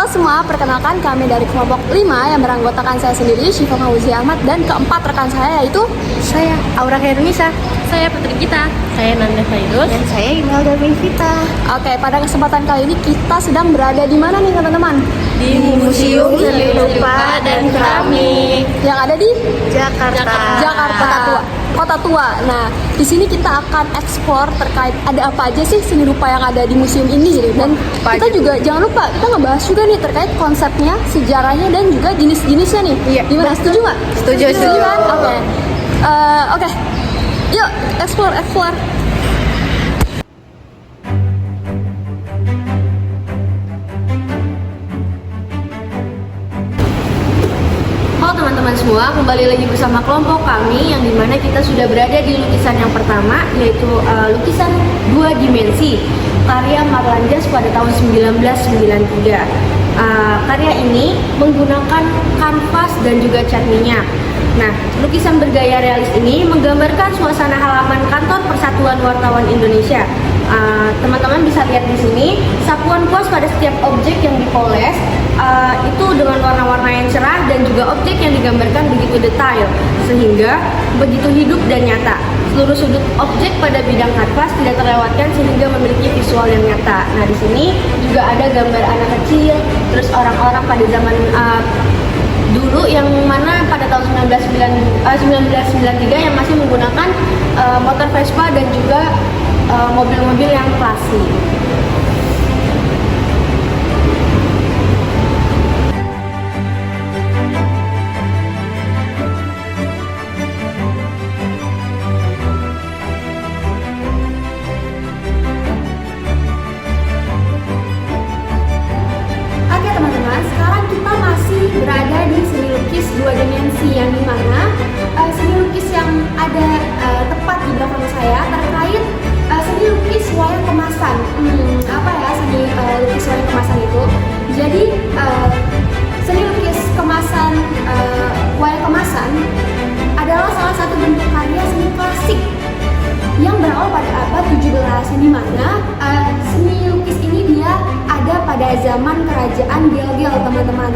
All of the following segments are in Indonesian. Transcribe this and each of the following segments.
Halo semua, perkenalkan kami dari kelompok 5 yang beranggotakan saya sendiri, Syifa Fauzi Ahmad, dan keempat rekan saya yaitu saya Aura Khairunisa, saya Putri Gita, saya Nanda Fairuz, dan saya Imelda Benvita. Oke, pada kesempatan kali ini kita sedang berada di mana nih teman-teman? di Museum Seni Rupa dan Keramik Yang ada di Jakarta. Kota Tua. Nah, di sini kita akan eksplor terkait ada apa aja sih seni rupa yang ada di museum ini gitu. Dan kita juga jangan lupa kita ngebahas juga nih terkait konsepnya, sejarahnya dan juga jenis-jenisnya nih. Iya, Gimana? Setuju nggak? Setuju. Kan? Oke. Yuk, explore. Halo teman-teman semua, kembali lagi bersama kelompok kami yang dimana kita sudah berada di lukisan yang pertama, yaitu lukisan 2 dimensi karya Marlanjas pada tahun 1993. Karya ini menggunakan kanvas dan juga cat minyak. Nah, lukisan bergaya realis ini menggambarkan suasana halaman kantor Persatuan Wartawan Indonesia. Teman-teman bisa lihat di sini sapuan kuas pada setiap objek yang dipoles itu dengan warna-warna yang cerah dan juga objek yang digambarkan begitu detail sehingga begitu hidup dan nyata. Seluruh sudut objek pada bidang kanvas tidak terlewatkan sehingga memiliki visual yang nyata. Nah, di sini juga ada gambar anak kecil, terus orang-orang pada zaman dulu yang mana pada tahun 1993 yang masih menggunakan motor Vespa dan juga mobil-mobil yang klasik. Oke teman-teman, sekarang kita masih berada di seni lukis 2 dimensi yang dimana seni lukis yang ada tepat di belakang saya terkait seni lukis wayang kemasan. Apa ya seni lukis wayang kemasan itu? Jadi seni lukis kemasan wayang kemasan adalah salah satu bentuk karya seni klasik yang berawal pada abad 17, di mana seni lukis ini dia ada pada zaman kerajaan Gel-Gel, teman-teman.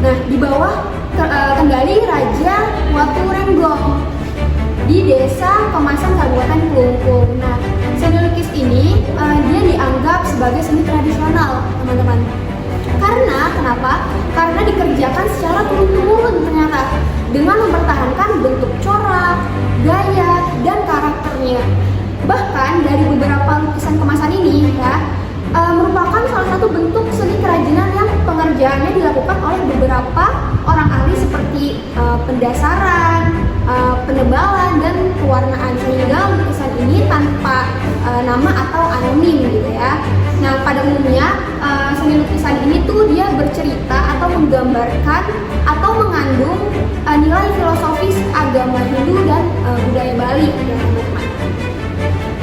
Nah, di bawah kendali Raja Waturenggong di desa Kemasan Kabupaten Kelungkung. Nah, seni lukis ini dia dianggap sebagai seni tradisional, teman-teman. Karena kenapa? Karena dikerjakan secara turun-temurun ternyata dengan mempertahankan bentuk corak, gaya, dan karakternya. Bahkan dari beberapa lukisan kemasan ini ya merupakan salah satu bentuk seni kerajinan yang pengerjaannya dilakukan oleh beberapa orang ahli seperti pendasaran, penebalan, dan pewarnaan, sehingga lukisan ini tanpa nama atau anonim gitu ya. Nah, pada umumnya seni lukisan ini tuh dia bercerita atau menggambarkan atau mengandung nilai filosofis agama Hindu dan budaya Bali ya teman-teman.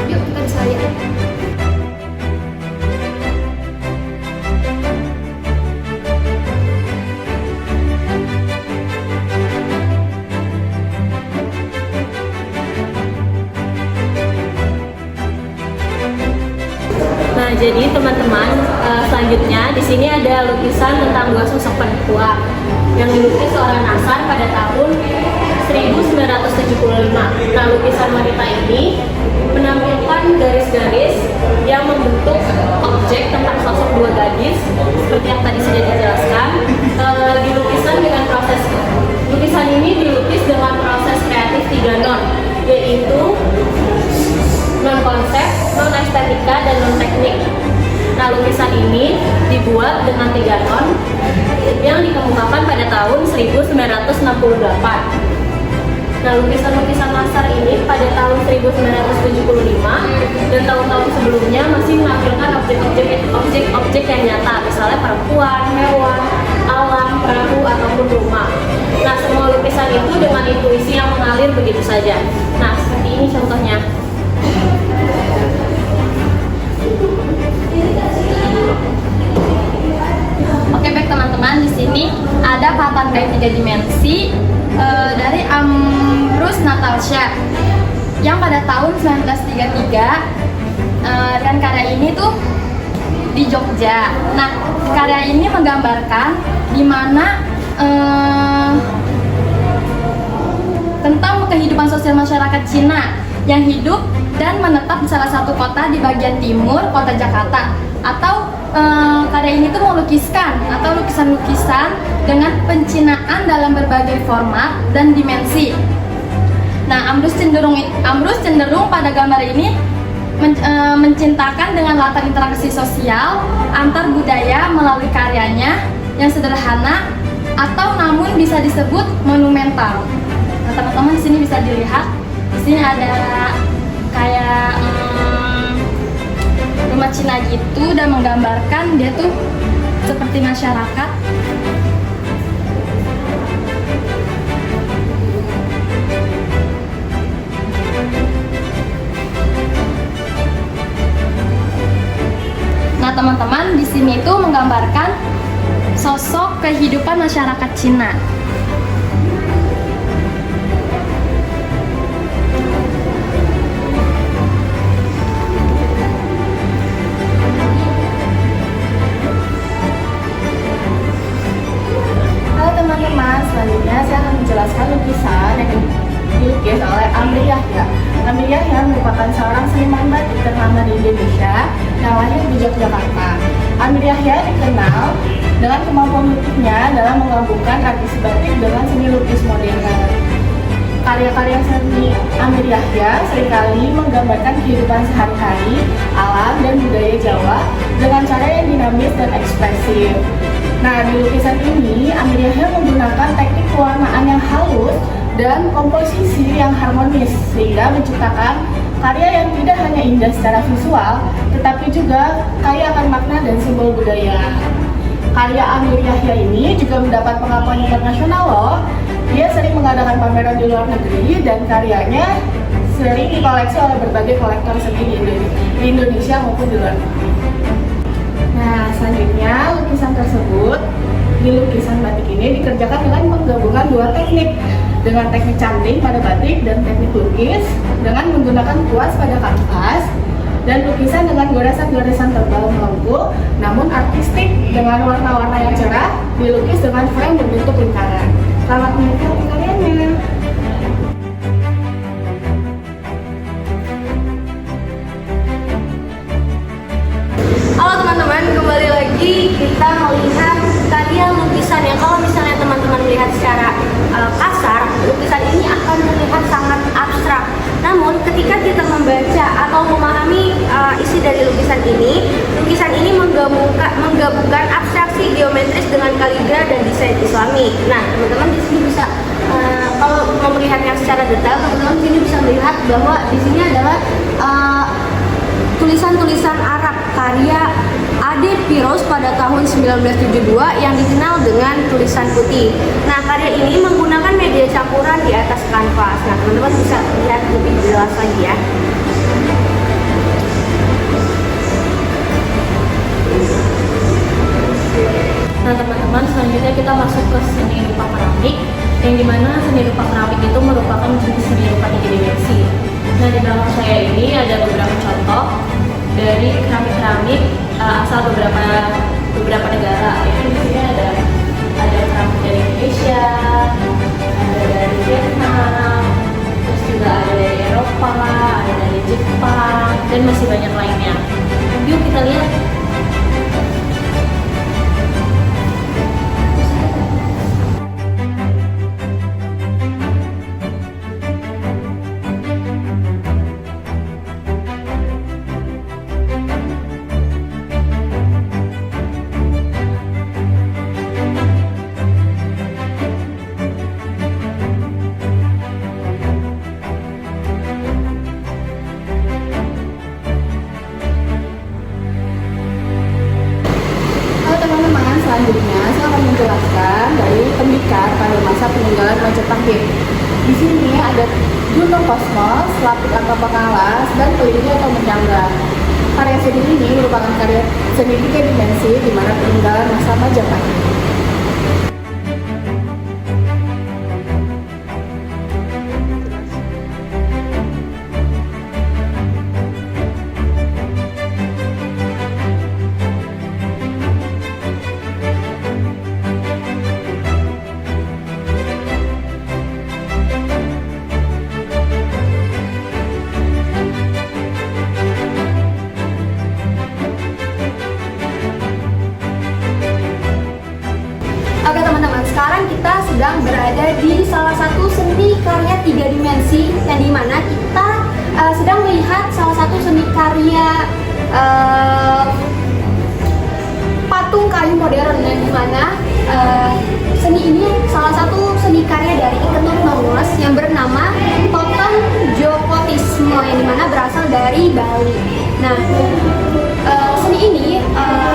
Yuk kita bisa lihat. Nah, jadi teman-teman, selanjutnya di sini ada lukisan tentang 2 sosok perempuan yang dilukis oleh Nasar pada tahun 1975. Nah, lukisan wanita ini menampilkan garis-garis yang membentuk objek tentang sosok 2 gadis seperti yang tadi sudah dijelaskan. Lukisan ini dilukis dengan proses kreatif 3 non, yaitu non konsep, non estetika, dan non teknik. Nah, lukisan ini dibuat dengan 3 non yang dikemukakan pada tahun 1968. Nah, lukisan-lukisan Nasar ini pada tahun 1975 dan tahun-tahun sebelumnya masih menampilkan objek-objek yang nyata, misalnya perempuan, hewan, alam, perahu, ataupun rumah. Nah, semua lukisan itu dengan intuisi yang mengalir begitu saja. Nah, seperti ini contohnya. Oke, baik teman-teman, di sini ada papan dari 3 dimensi dari Ambrus Natalsha yang pada tahun 1933 dan karya ini tuh di Jogja. Nah, karya ini menggambarkan gimana tentang kehidupan sosial masyarakat Cina yang hidup dan menetap di salah satu kota di bagian timur kota Jakarta. Atau karya ini tuh melukiskan atau lukisan-lukisan dengan pencinaan dalam berbagai format dan dimensi. Nah, Ambrus cenderung pada gambar ini mencintakan dengan latar interaksi sosial antar budaya melalui karyanya yang sederhana atau namun bisa disebut monumental. Nah, teman-teman di sini bisa dilihat, di sini ada kayak rumah Cina gitu dan menggambarkan dia tuh seperti masyarakat. Nah, teman-teman di sini tuh menggambarkan sosok kehidupan masyarakat Cina. Halo teman-teman, selanjutnya saya akan menjelaskan lukisan yang dilukis oleh Amri Yahya. Amri Yahya merupakan seorang seniman batik ternama di Indonesia yang lahir di Yogyakarta. Amri Yahya dikenal dengan kemampuan lukisnya dalam menggabungkan tradisi batik dengan seni lukis modern. Karya-karya seni Amri Yahya seringkali menggambarkan kehidupan sehari-hari, alam, dan budaya Jawa dengan cara yang dinamis dan ekspresif. Nah, di lukisan ini, Amri Yahya menggunakan teknik pewarnaan yang halus dan komposisi yang harmonis sehingga menciptakan karya yang tidak hanya indah secara visual, tetapi juga kaya akan makna dan simbol budaya. Karya Amri Yahya ini juga mendapat pengakuan internasional loh. Dia sering mengadakan pameran di luar negeri dan karyanya sering dikoleksi oleh berbagai kolektor seni di Indonesia maupun di luar negeri. Nah, selanjutnya lukisan tersebut di lukisan batik ini dikerjakan dengan menggabungkan dua teknik, dengan teknik canting pada batik dan teknik lukis dengan menggunakan kuas pada kanvas, dan lukisan dengan goresan-goresan tebal melengkung namun artistik dengan warna-warna yang cerah dilukis dengan frame berbentuk lingkaran. Selamat menikmati karyanya. Halo teman-teman, kembali lagi kita melihat karya lukisan yang kalau misalnya teman-teman melihat secara kasar, lukisan ini akan terlihat sangat abstrak. Namun ketika kita membaca atau memahami isi dari lukisan ini menggabungkan abstraksi geometris dengan kaligrafi dan desain Islami. Nah, teman-teman di sini bisa kalau mau melihatnya secara detail, teman-teman di sini bisa melihat bahwa di sini adalah tulisan-tulisan Arab karya Ade Piros pada tahun 1972 yang dikenal dengan tulisan putih. Nah, karya ini menggunakan media campuran di atas kanvas. Nah, teman-teman bisa lihat lebih jelas lagi ya. Nah teman-teman, selanjutnya kita masuk ke seni rupa keramik, yang dimana seni rupa keramik itu merupakan jenis seni rupa 3 dimensi. Nah, di belakang saya ini ada beberapa contoh dari keramik-keramik asal beberapa negara. Itu di sini ada keramik dari Indonesia, ada dari Vietnam, terus juga ada dari Eropa, ada dari Jepang, dan masih banyak lainnya. Yuk kita lihat. Selanjutnya saya akan menjelaskan dari tembikar pada masa peninggalan Majapahit. Di sini ada gunung kosmos, lapik atau pengalas, dan kelinci atau menyangga. Karya seni ini merupakan karya seni 3 dimensi di mana peninggalan masa Majapahit. berada di salah satu seni karya 3 dimensi yang dimana kita sedang melihat salah satu seni karya patung kayu modern yang dimana seni ini salah satu seni karya dari Iketut Nongos yang bernama Totem Jokotisme yang dimana berasal dari Bali. Nah, seni ini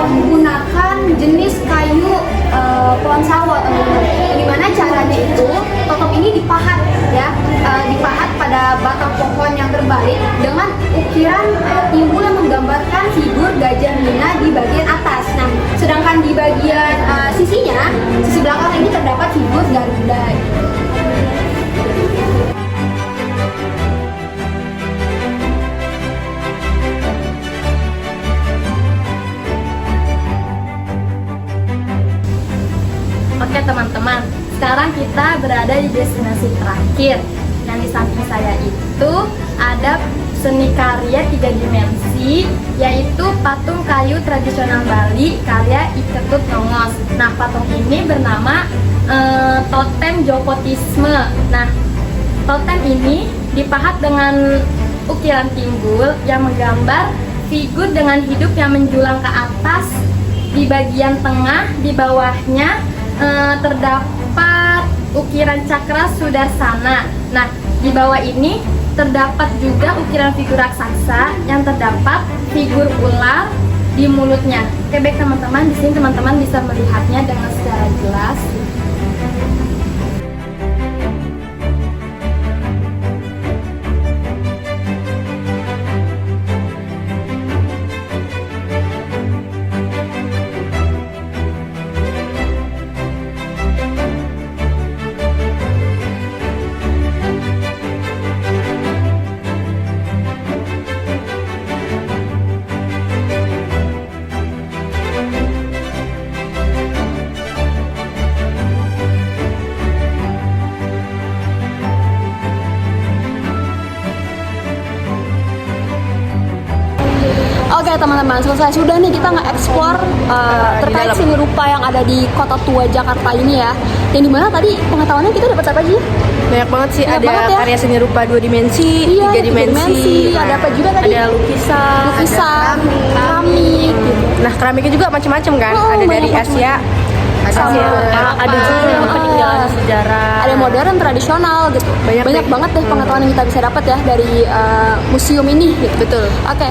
menggunakan jenis kayu pohon sawo, yang dimana caranya itu totem ini dipahat ya, dipahat pada batang pohon yang terbalik dengan ukiran timbul yang menggambarkan figur Gajah Mina di bagian atas. Nah, sedangkan di bagian sisinya, sisi belakang ini terdapat figur Garuda. Oke teman-teman, sekarang kita berada di destinasi terakhir. Yang di samping saya itu ada seni karya 3 dimensi, yaitu patung kayu tradisional Bali karya Iketut Nongos. Nah, patung ini bernama Totem Jokotisme. Nah, totem ini dipahat dengan ukiran timbul yang menggambar figur dengan hidup yang menjulang ke atas. Di bagian tengah, di bawahnya terdapat ukiran cakra sudarsana. Nah, di bawah ini terdapat juga ukiran figur raksasa yang terdapat figur ular di mulutnya. Oke, baik teman-teman, di sini teman-teman bisa melihatnya dengan secara jelas. Oke teman-teman, selesai sudah nih kita nge-explore terkait seni rupa yang ada di Kota Tua Jakarta ini ya. Yang dimana tadi pengetahuannya kita dapat apa sih? Banyak banget sih, Banyak ada banget ya. karya seni rupa 2 dimensi, Iya, 3 dimensi. Ada apa juga tadi? Ada lukisan, Lukisan, ada keramik gitu. Nah, keramiknya juga macam-macam kan? Oh, ada dari banyak Asia, Sama ada juga yang apa. peninggalan sejarah. Ada modern, tradisional gitu. Banyak deh. banget deh pengetahuan yang kita bisa dapat ya dari museum ini gitu. Betul. Oke,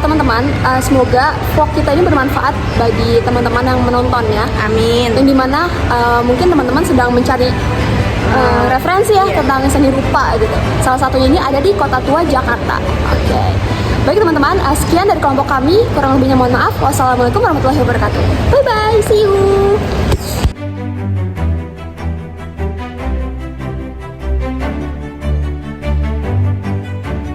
teman-teman, semoga vlog kita ini bermanfaat bagi teman-teman yang menontonnya. Amin. Yang dimana mungkin teman-teman sedang mencari referensi ya tentang seni rupa gitu. Salah satunya ini ada di Kota Tua Jakarta. Oke. Baik teman-teman, sekian dari kelompok kami. Kurang lebihnya mohon maaf. Wassalamualaikum warahmatullahi wabarakatuh. Bye bye, see you.